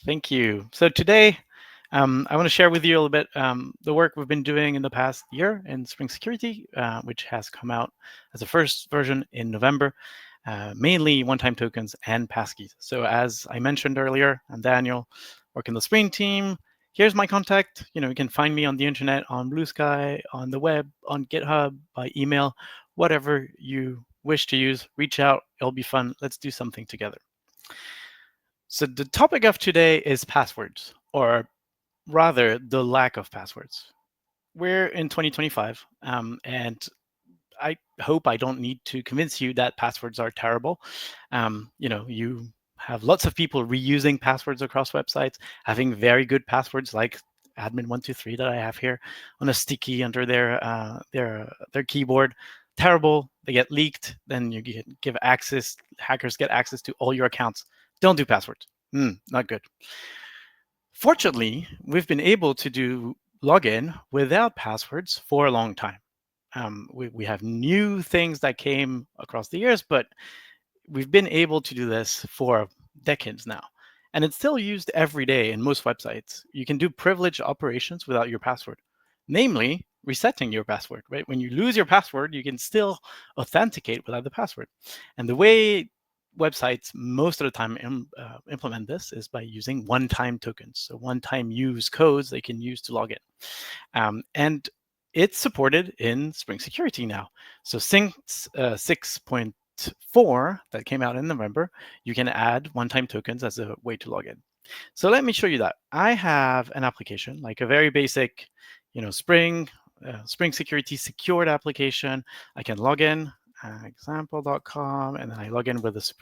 Thank you. So today, I want to share with you a little bit the work we've been doing in the past year in Spring Security, which has come out as a first version in November, mainly one-time tokens and passkeys. So as I mentioned earlier, I'm Daniel, work in the Spring team. Here's my contact. You can find me on the internet, on Blue Sky, on the web, on GitHub, by email, whatever you wish to use. Reach out. It'll be fun. Let's do something together. So the topic of today is passwords, or rather the lack of passwords. We're in 2025, and I hope I don't need to convince you that passwords are terrible. You have lots of people reusing passwords across websites, having very good passwords like admin123 that I have here on a sticky under their keyboard. Terrible. They get leaked. Then you give access. Hackers get access to all your accounts. Don't do passwords. Not good. Fortunately, we've been able to do login without passwords for a long time. We have new things that came across the years, but we've been able to do this for decades now. And it's still used every day in most websites. You can do privileged operations without your password, namely resetting your password, right? When you lose your password, you can still authenticate without the password. And the way websites most of the time implement this is by using one-time tokens, so one-time use codes they can use to log in. And it's supported in Spring Security now. So since 6.4 that came out in November, you can add one-time tokens as a way to log in. So let me show you that. I have an application, like a very basic, Spring Security secured application. I can log in, example.com, and then I log in with a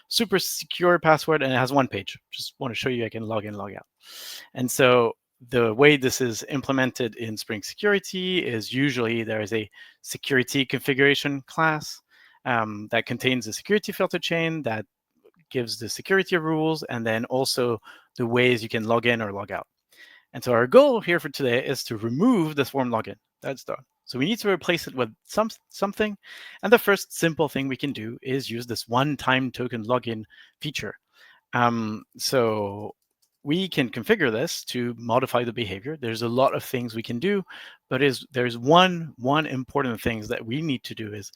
super secure password, and it has one page. Just want to show you I can log in, log out. And so the way this is implemented in Spring Security is usually there is a security configuration class that contains a security filter chain that gives the security rules and then also the ways you can log in or log out. And so our goal here for today is to remove this warm login. That's done. So we need to replace it with something. And the first simple thing we can do is use this one-time token login feature. So we can configure this to modify the behavior. There's a lot of things we can do, but there's one important thing that we need to do is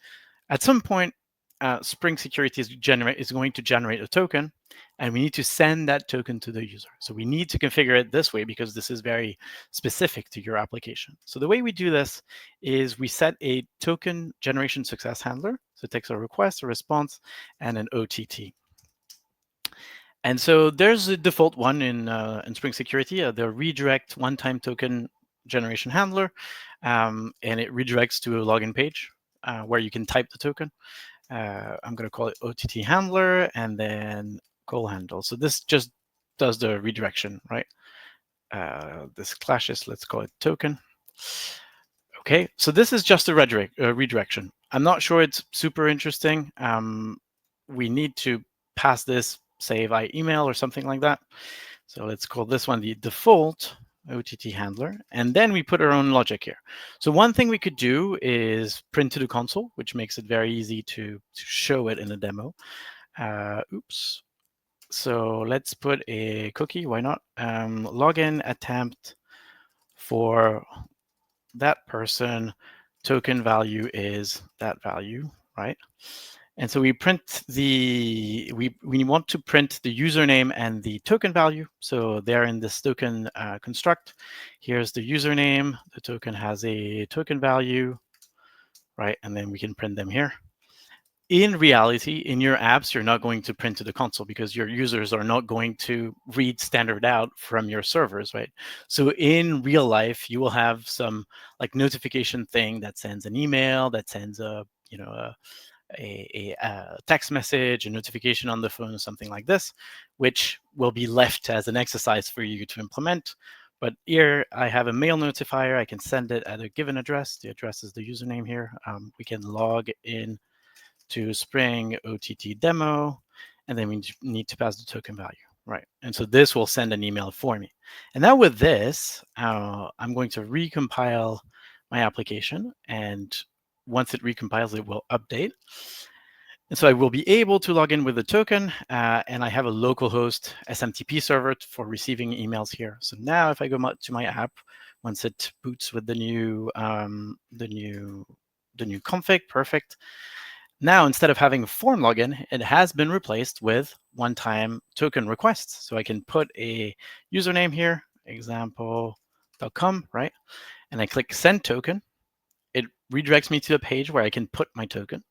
at some point, Spring Security is going to generate a token, and we need to send that token to the user. So we need to configure it this way because this is very specific to your application. So the way we do this is we set a token generation success handler. So it takes a request, a response, and an OTT. And so there's a default one in Spring Security, the redirect one-time token generation handler, and it redirects to a login page where you can type the token. I'm going to call it OTT handler and then goal handle. So this just does the redirection, right? This clashes, let's call it token. Okay, so this is just a redirection. I'm not sure it's super interesting. We need to pass this, say, via email or something like that. So let's call this one the default OTT handler, and then we put our own logic here. So one thing we could do is print to the console, which makes it very easy to show it in a demo. Oops. So let's put a cookie, why not? Login attempt for that person, token value is that value, right? And so we print we want to print the username and the token value. So they're in this token construct. Here's the username. The token has a token value, right? And then we can print them here. In reality, in your apps, you're not going to print to the console because your users are not going to read standard out from your servers, right? So in real life, you will have some like notification thing that sends an email, that sends a text message, a notification on the phone, or something like this, which will be left as an exercise for you to implement. But here I have a mail notifier. I can send it at a given address. The address is the username here. We can log in to Spring OTT demo, and then we need to pass the token value, right? And so this will send an email for me. And now with this, I'm going to recompile my application, and once it recompiles, it will update. And so I will be able to log in with the token, and I have a localhost SMTP server for receiving emails here. So now if I go to my app, once it boots with the new config, perfect. Now, instead of having a form login, it has been replaced with one-time token requests. So I can put a username here, example.com, right? And I click send token. It redirects me to a page where I can put my token.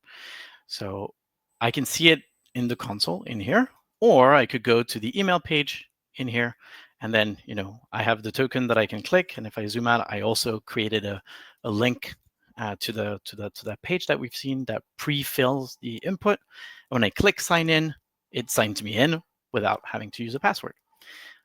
So I can see it in the console in here, or I could go to the email page in here, and then I have the token that I can click. And if I zoom out, I also created a link to that page that we've seen that pre-fills the input. When I click sign in, it signs me in without having to use a password.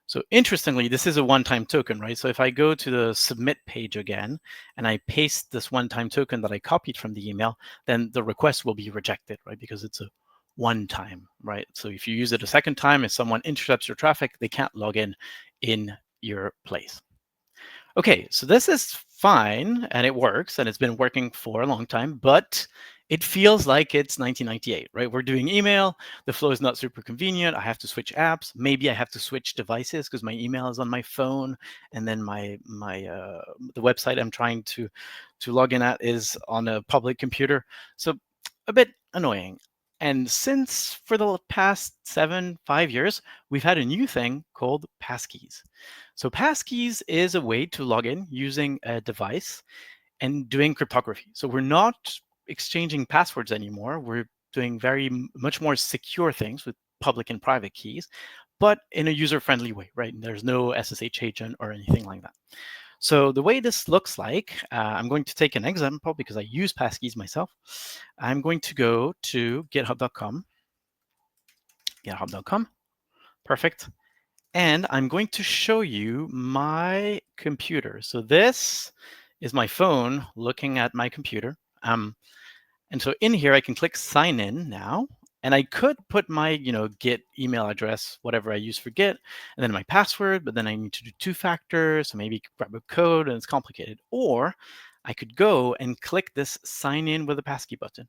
So interestingly, this is a one-time token, right? So if I go to the submit page again and I paste this one-time token that I copied from the email, then the request will be rejected, right? Because it's a one-time, right? So if you use it a second time, if someone intercepts your traffic, they can't log in your place. Okay, so this is fine and it works and it's been working for a long time, but it feels like it's 1998, right? We're doing email, the flow is not super convenient. I have to switch apps. Maybe I have to switch devices because my email is on my phone, and then the website I'm trying to log in at is on a public computer. So a bit annoying. And since for the past 5 years, we've had a new thing called Passkeys. So Passkeys is a way to log in using a device and doing cryptography. So we're not exchanging passwords anymore. We're doing much more secure things with public and private keys, but in a user-friendly way, right? There's no SSH agent or anything like that. So the way this looks like, I'm going to take an example because I use Passkeys myself. I'm going to go to github.com, perfect. And I'm going to show you my computer. So this is my phone looking at my computer. And so in here, I can click sign in now. And I could put my, Git email address, whatever I use for Git, and then my password, but then I need to do 2-factor, so maybe grab a code, and it's complicated. Or I could go and click this sign in with a passkey button.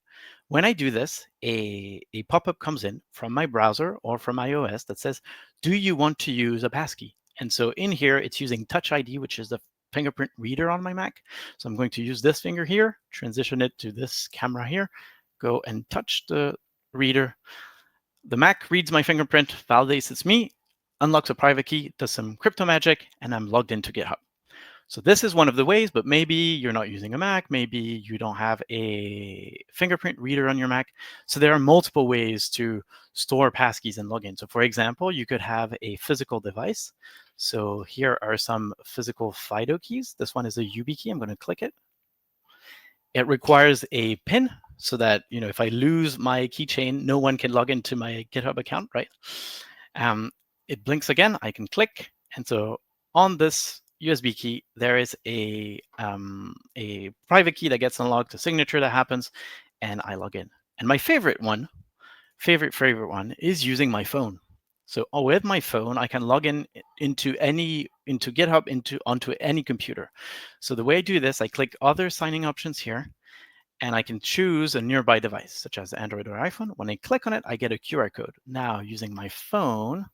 When I do this, a pop-up comes in from my browser or from iOS that says, do you want to use a passkey? And so in here, it's using Touch ID, which is the fingerprint reader on my Mac. So I'm going to use this finger here, transition it to this camera here, go and touch the reader. The Mac reads my fingerprint, validates it's me, unlocks a private key, does some crypto magic, and I'm logged into GitHub. So this is one of the ways, but maybe you're not using a Mac, maybe you don't have a fingerprint reader on your Mac. So there are multiple ways to store passkeys and login. So for example, you could have a physical device. So here are some physical FIDO keys. This one is a YubiKey. I'm going to click it. It requires a PIN so that, if I lose my keychain, no one can log into my GitHub account, right? It blinks again. I can click. And so on this USB key, there is a private key that gets unlocked, a signature that happens, and I log in. And my favorite one is using my phone. So with my phone, I can log into GitHub onto any computer. So the way I do this, I click other signing options here, and I can choose a nearby device, such as Android or iPhone. When I click on it, I get a QR code. Now, using my phone,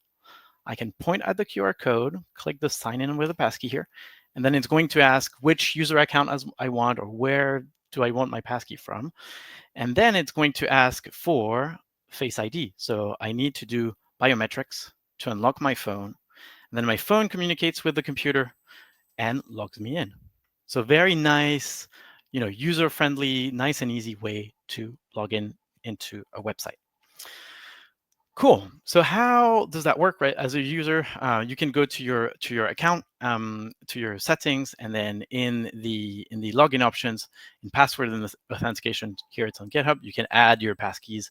I can point at the QR code, click the sign in with a passkey here, and then it's going to ask which user account I want or where do I want my passkey from. And then it's going to ask for Face ID. So I need to do biometrics to unlock my phone. And then my phone communicates with the computer and logs me in. So very nice, user-friendly, nice and easy way to log into a website. Cool. So how does that work, right? As a user, you can go to your account, to your settings, and then in the login options, in password and authentication, here it's on GitHub. You can add your passkeys.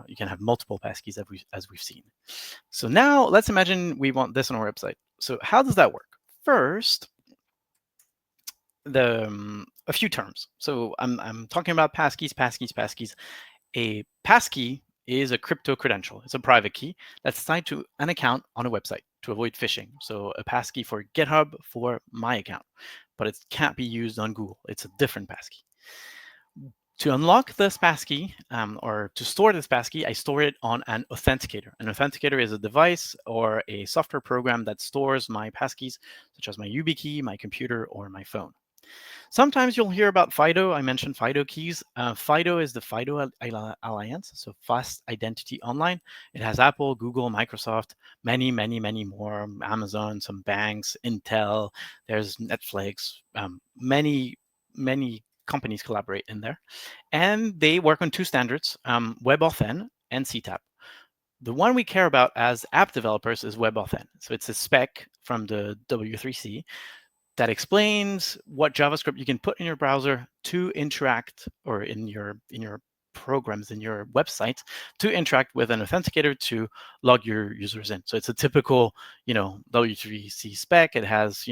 You can have multiple passkeys as we've seen. So now let's imagine we want this on our website. So how does that work? First, a few terms. So I'm talking about passkeys. A passkey is a crypto credential. It's a private key that's tied to an account on a website to avoid phishing. So a passkey for GitHub for my account, but it can't be used on Google. It's a different passkey. To unlock this passkey or to store this passkey, I store it on an authenticator. An authenticator is a device or a software program that stores my passkeys, such as my YubiKey, my computer, or my phone. Sometimes you'll hear about FIDO. I mentioned FIDO keys. FIDO is the FIDO Alliance, so Fast Identity Online. It has Apple, Google, Microsoft, many, many, many more, Amazon, some banks, Intel, there's Netflix, many, many companies collaborate in there. And they work on two standards, WebAuthn and CTAP. The one we care about as app developers is WebAuthn. So it's a spec from the W3C that explains what JavaScript you can put in your browser to interact, or in your programs, in your website, to interact with an authenticator to log your users in. So it's a typical, W3C spec. It has,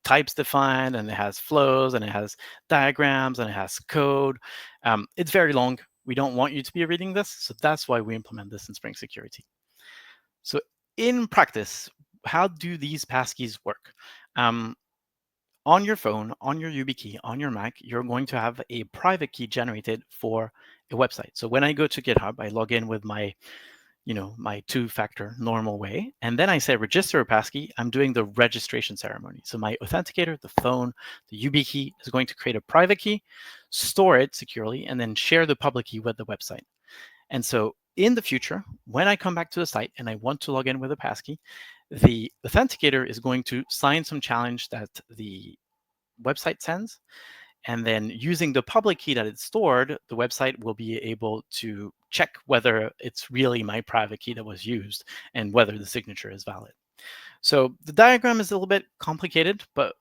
types defined, and it has flows, and it has diagrams, and it has code. It's very long. We don't want you to be reading this, so that's why we implement this in Spring Security. So in practice, how do these passkeys work? On your phone, on your YubiKey, on your Mac, you're going to have a private key generated for a website. So when I go to GitHub, I log in with my two-factor normal way, and then I say register a passkey. I'm doing the registration ceremony. So my authenticator, the phone, the YubiKey is going to create a private key, store it securely, and then share the public key with the website. And so in the future, when I come back to the site and I want to log in with a passkey, the authenticator is going to sign some challenge that the website sends. And then using the public key that it's stored, the website will be able to check whether it's really my private key that was used and whether the signature is valid. So the diagram is a little bit complicated, but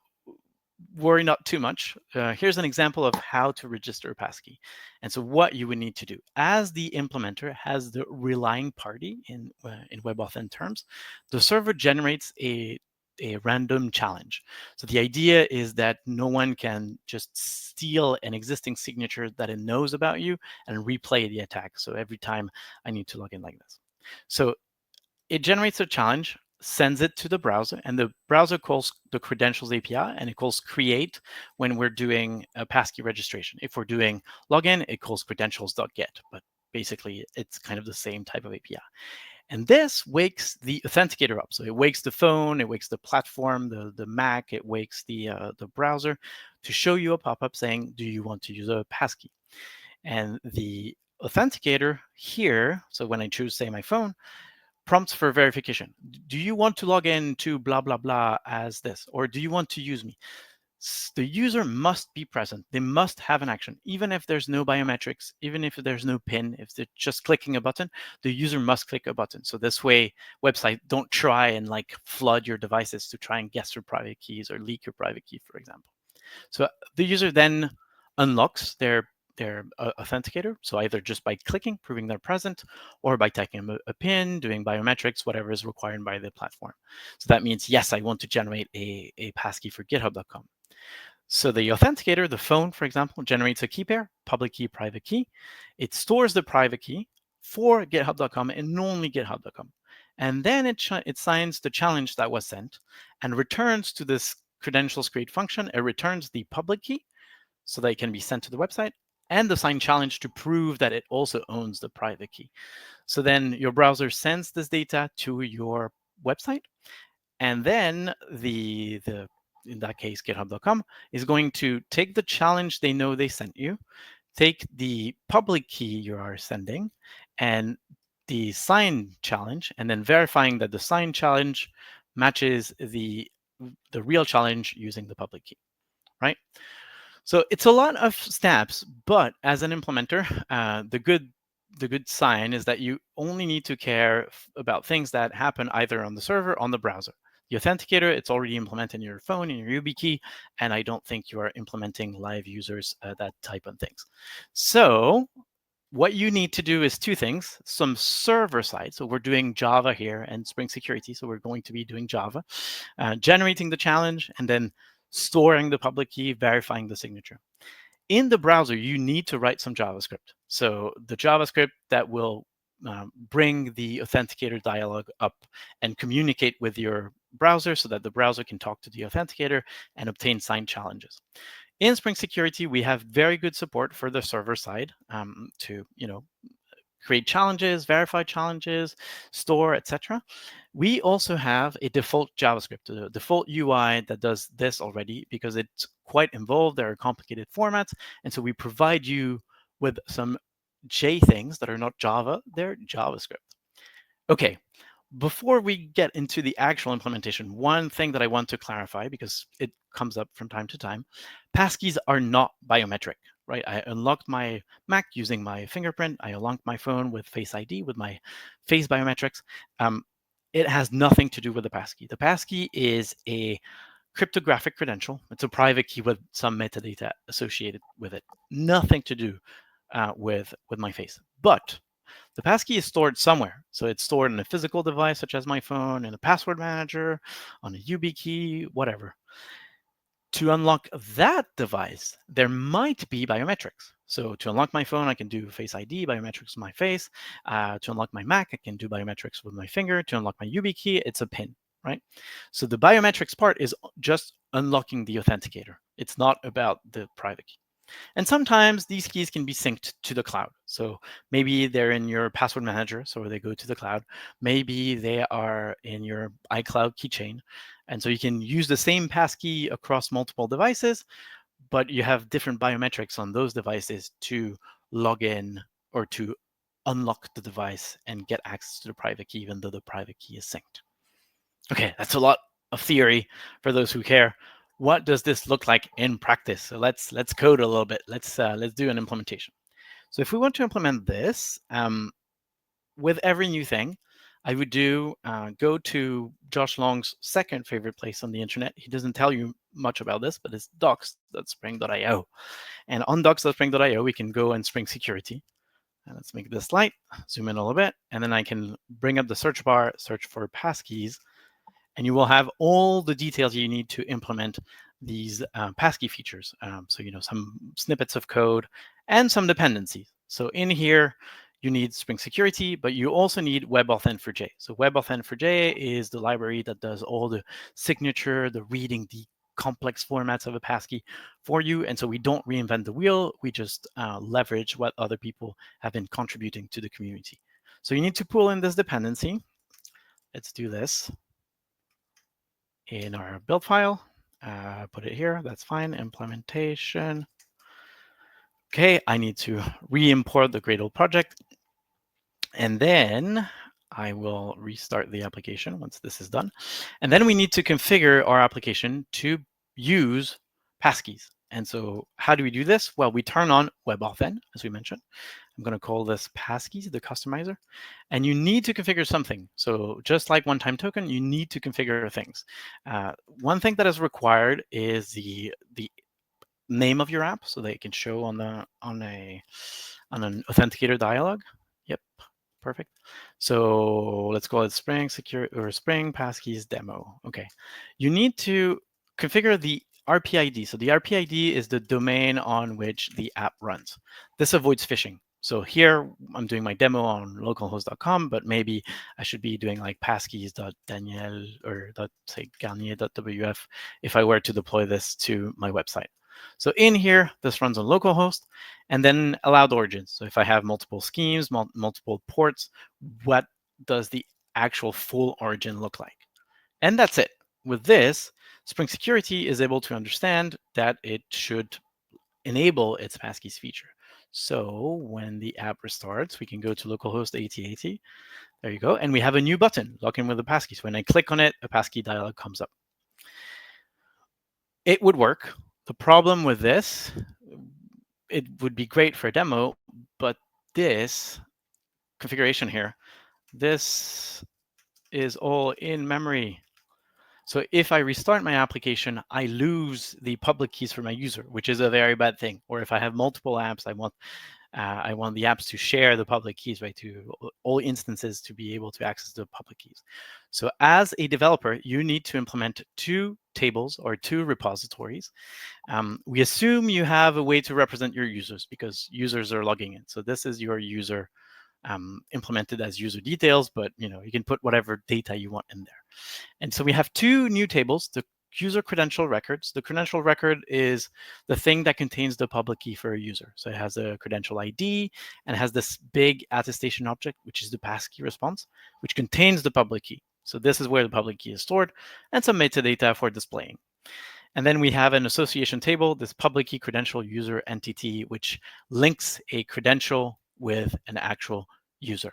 worry not too much. Here's an example of how to register a passkey. And so what you would need to do as the implementer, has the relying party in WebAuthn terms, the server generates a random challenge. So the idea is that no one can just steal an existing signature that it knows about you and replay the attack. So every time I need to log in like this. So it generates a challenge, sends it to the browser, and the browser calls the credentials API, and it calls create when we're doing a passkey registration. If we're doing login, it calls credentials.get, but basically it's kind of the same type of API. And this wakes the authenticator up. So it wakes the phone, it wakes the platform, the Mac, it wakes the browser to show you a pop-up saying, do you want to use a passkey? And the authenticator here, so when I choose, say, my phone, prompts for verification. Do you want to log in to blah, blah, blah as this? Or do you want to use me? The user must be present. They must have an action. Even if there's no biometrics, even if there's no PIN, if they're just clicking a button, the user must click a button. So this way, website don't try and flood your devices to try and guess your private keys or leak your private key, for example. So the user then unlocks their authenticator. So either just by clicking, proving they're present, or by typing a PIN, doing biometrics, whatever is required by the platform. So that means, yes, I want to generate a passkey for github.com. So the authenticator, the phone, for example, generates a key pair, public key, private key. It stores the private key for github.com and only github.com. And then it signs the challenge that was sent and returns to this credentials create function. It returns the public key so that it can be sent to the website, and the signed challenge to prove that it also owns the private key. So then your browser sends this data to your website, and then the in that case, github.com is going to take the challenge they know they sent you, take the public key you are sending, and the signed challenge, and then verifying that the signed challenge matches the real challenge using the public key, right? So it's a lot of steps, but as an implementer, the good sign is that you only need to care about things that happen either on the server or on the browser. The authenticator, it's already implemented in your phone, in your YubiKey, and I don't think you are implementing live users that type of things. So what you need to do is two things: some server side. So we're doing Java here and Spring Security. So we're going to be doing Java, generating the challenge, and then storing the public key, verifying the signature. In the browser, you need to write some JavaScript. So the JavaScript that will bring the authenticator dialog up and communicate with your browser so that the browser can talk to the authenticator and obtain signed challenges. In Spring Security, we have very good support for the server side to create challenges, verify challenges, store, etc. We also have a default JavaScript, a default UI that does this already because it's quite involved. There are complicated formats. And so we provide you with some J things that are not Java, they're JavaScript. Okay, before we get into the actual implementation, one thing that I want to clarify, because it comes up from time to time, passkeys are not biometric, right? I unlocked my Mac using my fingerprint. I unlocked my phone with Face ID, with my face biometrics. It has nothing to do with the passkey. The passkey is a cryptographic credential. It's a private key with some metadata associated with it. Nothing to do with my face. But the passkey is stored somewhere. So it's stored in a physical device, such as my phone, in a password manager, on a YubiKey, whatever. To unlock that device, there might be biometrics. So to unlock my phone, I can do Face ID, biometrics with my face. To unlock my Mac, I can do biometrics with my finger. To unlock my YubiKey, it's a PIN, right? So the biometrics part is just unlocking the authenticator. It's not about the private key. And sometimes these keys can be synced to the cloud. So maybe they're in your password manager, so they go to the cloud. Maybe they are in your iCloud keychain. And so you can use the same passkey across multiple devices, but you have different biometrics on those devices to log in or to unlock the device and get access to the private key, even though the private key is synced. Okay, that's a lot of theory for those who care. What does this look like in practice? So let's code a little bit. Let's do an implementation. So if we want to implement this, with every new thing, I would go to Josh Long's second favorite place on the internet. He doesn't tell you much about this, but it's docs.spring.io. And on docs.spring.io, we can go and Spring Security. And let's make this light, zoom in a little bit, and then I can bring up the search bar, search for passkeys, and you will have all the details you need to implement these passkey features. So, some snippets of code and some dependencies. So in here, you need Spring Security, but you also need WebAuthn4j. So WebAuthn4j is the library that does all the signature, the reading, the complex formats of a passkey for you. And so we don't reinvent the wheel. We just leverage what other people have been contributing to the community. So you need to pull in this dependency. Let's do this in our build file. Put it here. That's fine. Implementation. Okay, I need to re-import the Gradle project. And then I will restart the application once this is done. And then we need to configure our application to use passkeys. And so how do we do this? Well, we turn on WebAuthn, as we mentioned. I'm going to call this passkeys, the customizer. And you need to configure something. So just like one-time token, you need to configure things. One thing that is required is the name of your app, so that it can show on an authenticator dialog. Yep, perfect. So let's call it Spring Security or Spring Passkeys Demo. Okay, you need to configure the RPID. So the RPID is the domain on which the app runs. This avoids phishing. So here I'm doing my demo on localhost.com, but maybe I should be doing like passkeys.daniel or say Garnier.wf if I were to deploy this to my website. So in here, this runs on localhost, and then allowed origins. So if I have multiple schemes, multiple ports, what does the actual full origin look like? And that's it. With this, Spring Security is able to understand that it should enable its passkeys feature. So when the app restarts, we can go to localhost 8080. There you go. And we have a new button, log in with the passkeys. When I click on it, a passkey dialog comes up. It would work. The problem with this, it would be great for a demo, but this configuration here, this is all in memory. So if I restart my application, I lose the public keys for my user, which is a very bad thing. Or if I have multiple apps, I want the apps to share the public keys, right, to all instances to be able to access the public keys. So as a developer, you need to implement two tables or two repositories. We assume you have a way to represent your users because users are logging in. So this is your user implemented as user details, but you can put whatever data you want in there. And so we have two new tables. The user credential records. The credential record is the thing that contains the public key for a user. So it has a credential ID and has this big attestation object, which is the passkey response, which contains the public key. So this is where the public key is stored, and some metadata for displaying. And then we have an association table, this public key credential user entity, which links a credential with an actual user.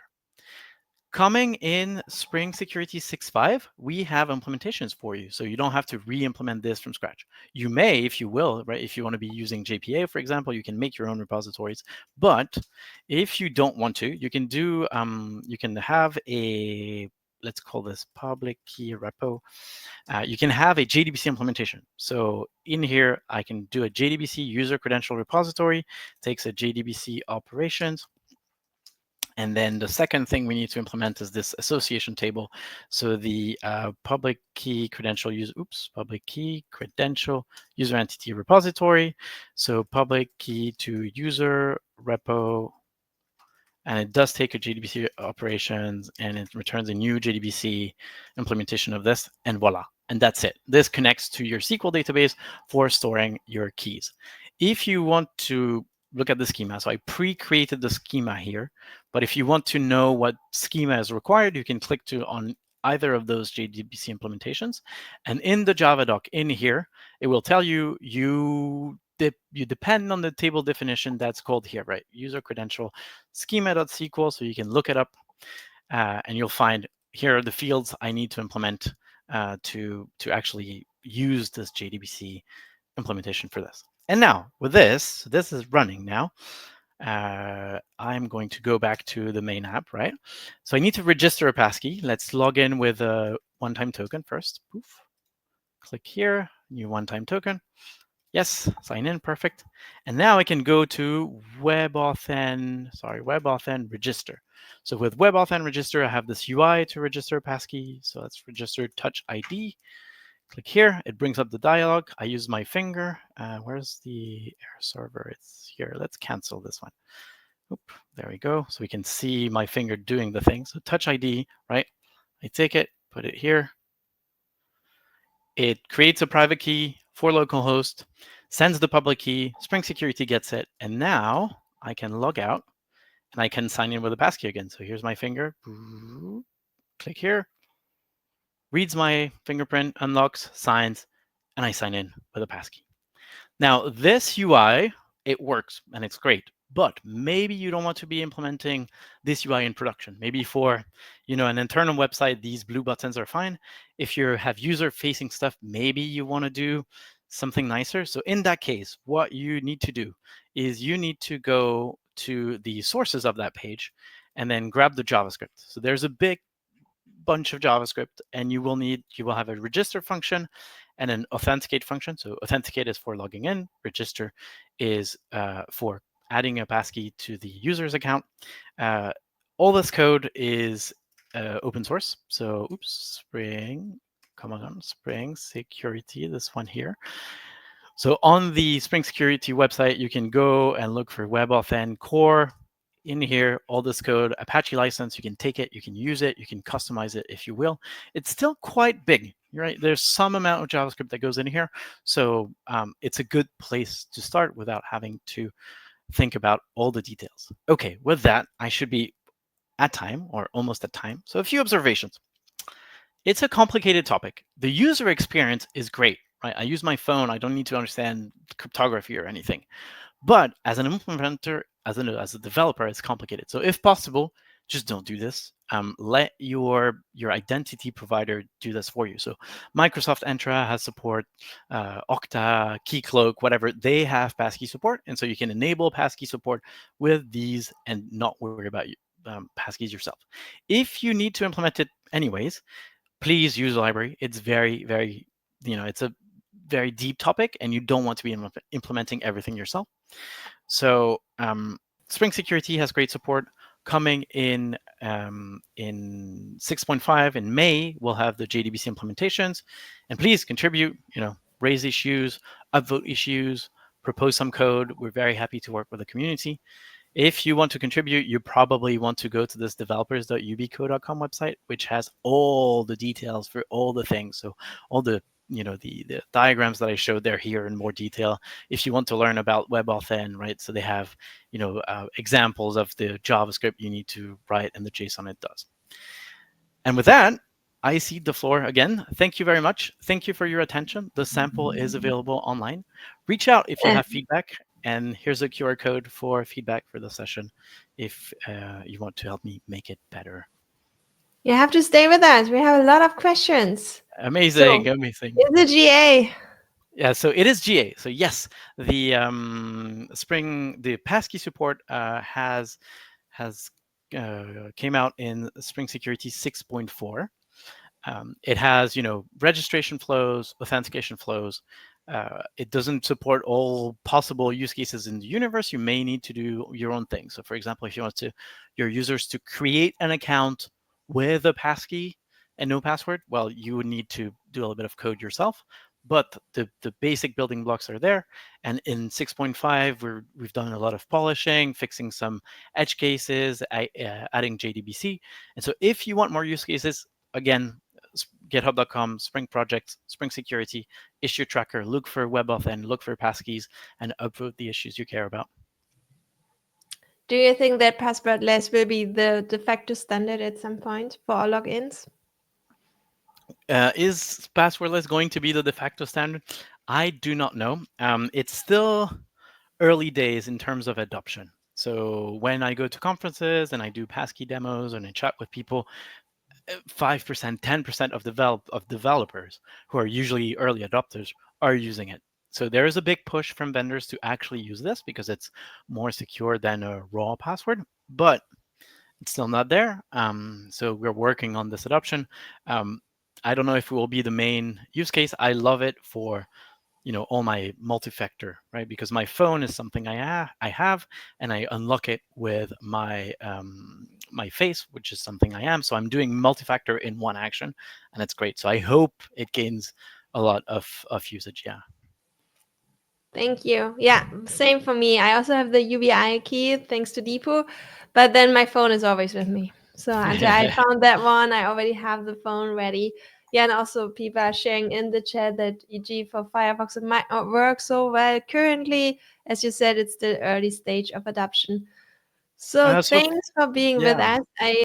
Coming in Spring Security 6.5, we have implementations for you. So you don't have to re-implement this from scratch. You may, if you will, right? If you want to be using JPA, for example, you can make your own repositories. But if you don't want to, you can do, you can have a, let's call this public key repo. You can have a JDBC implementation. So in here, I can do a JDBC user credential repository, takes a JDBC operations. And then the second thing we need to implement is this association table. So the public key credential user, public key credential user entity repository. So public key to user repo, and it does take a JDBC operations, and it returns a new JDBC implementation of this, and voila, and that's it. This connects to your SQL database for storing your keys. If you want to look at the schema, so I pre-created the schema here, but if you want to know what schema is required, you can click on either of those JDBC implementations, and in the Java doc in here, it will tell you you depend on the table definition that's called here, right? User credential schema.sql, so you can look it up, and you'll find here are the fields I need to implement to actually use this JDBC implementation for this. And now with this is running now. I'm going to go back to the main app, right? So I need to register a passkey. Let's log in with a one-time token first. Poof. Click here, new one-time token. Yes, sign in, perfect. And now I can go to WebAuthn register. So with WebAuthn register, I have this UI to register a passkey. So let's register Touch ID. Click here, it brings up the dialog. I use my finger. Where's the error server? It's here. Let's cancel this one. Oop, there we go. So we can see my finger doing the thing. So Touch ID, right? I take it, put it here. It creates a private key for localhost, sends the public key, Spring Security gets it, and now I can log out and I can sign in with a passkey again. So here's my finger. Click here. Reads my fingerprint, unlocks, signs, and I sign in with a passkey. Now, this UI, it works and it's great, but maybe you don't want to be implementing this UI in production. Maybe for, an internal website, these blue buttons are fine. If you have user-facing stuff, maybe you want to do something nicer. So in that case, what you need to do is you need to go to the sources of that page and then grab the JavaScript. So there's a big bunch of JavaScript, and you will have a register function and an authenticate function. So authenticate is for logging in, register is for adding a passkey to the user's account. All this code is open source. So Spring Security, this one here. So on the Spring Security website, you can go and look for WebAuthn core. In here, all this code, Apache license, you can take it, you can use it, you can customize it if you will. It's still quite big, right? There's some amount of JavaScript that goes in here. So it's a good place to start without having to think about all the details. Okay, with that, I should be at time or almost at time. So a few observations. It's a complicated topic. The user experience is great, right? I use my phone. I don't need to understand cryptography or anything. But as an implementer, as a developer, it's complicated. So if possible, just don't do this. Let your identity provider do this for you. So Microsoft Entra has support, Okta, Keycloak, whatever, they have passkey support. And so you can enable passkey support with these and not worry about passkeys yourself. If you need to implement it anyways, please use a library. It's very, very, it's a very deep topic and you don't want to be implementing everything yourself. So Spring Security has great support. Coming in 6.5 in May, we'll have the JDBC implementations. And please contribute, raise issues, upvote issues, propose some code. We're very happy to work with the community. If you want to contribute, you probably want to go to this developers.ubco.com website, which has all the details for all the things. So all the the diagrams that I showed there here in more detail. If you want to learn about WebAuthn, right? So they have examples of the JavaScript you need to write and the JSON it does. And with that, I cede the floor again. Thank you very much. Thank you for your attention. The sample is available online. Reach out if you have feedback. And here's a QR code for feedback for the session if you want to help me make it better. You have to stay with us. We have a lot of questions. Amazing, So, amazing. is it GA? Yeah, so it is GA. So yes, the the passkey support has came out in Spring Security 6.4. It has, registration flows, authentication flows. It doesn't support all possible use cases in the universe. You may need to do your own thing. So, for example, if you want your users to create an account with a passkey and no password, well, you would need to do a little bit of code yourself. But the basic building blocks are there. And in 6.5, we've done a lot of polishing, fixing some edge cases, adding JDBC. And so if you want more use cases, again, github.com, Spring Projects, Spring Security, issue tracker, look for WebAuthn, look for passkeys, and upvote the issues you care about. Do you think that passwordless will be the de facto standard at some point for all logins? Is passwordless going to be the de facto standard? I do not know. It's still early days in terms of adoption. So when I go to conferences and I do passkey demos and I chat with people, 5%, 10% of developers who are usually early adopters are using it. So there is a big push from vendors to actually use this because it's more secure than a raw password, but it's still not there. So we're working on this adoption. I don't know if it will be the main use case. I love it for all my multi-factor, right? Because my phone is something I have, and I unlock it with my face, which is something I am. So I'm doing multi-factor in one action, and it's great. So I hope it gains a lot of usage. Yeah. Thank you. Yeah, same for me. I also have the UBI key thanks to Deepu, but then my phone is always with me. So until I found that one, I already have the phone ready. Yeah, and also people are sharing in the chat that EG for Firefox it might not work so well currently. As you said, it's the early stage of adoption. So So thanks for being with yeah. us. I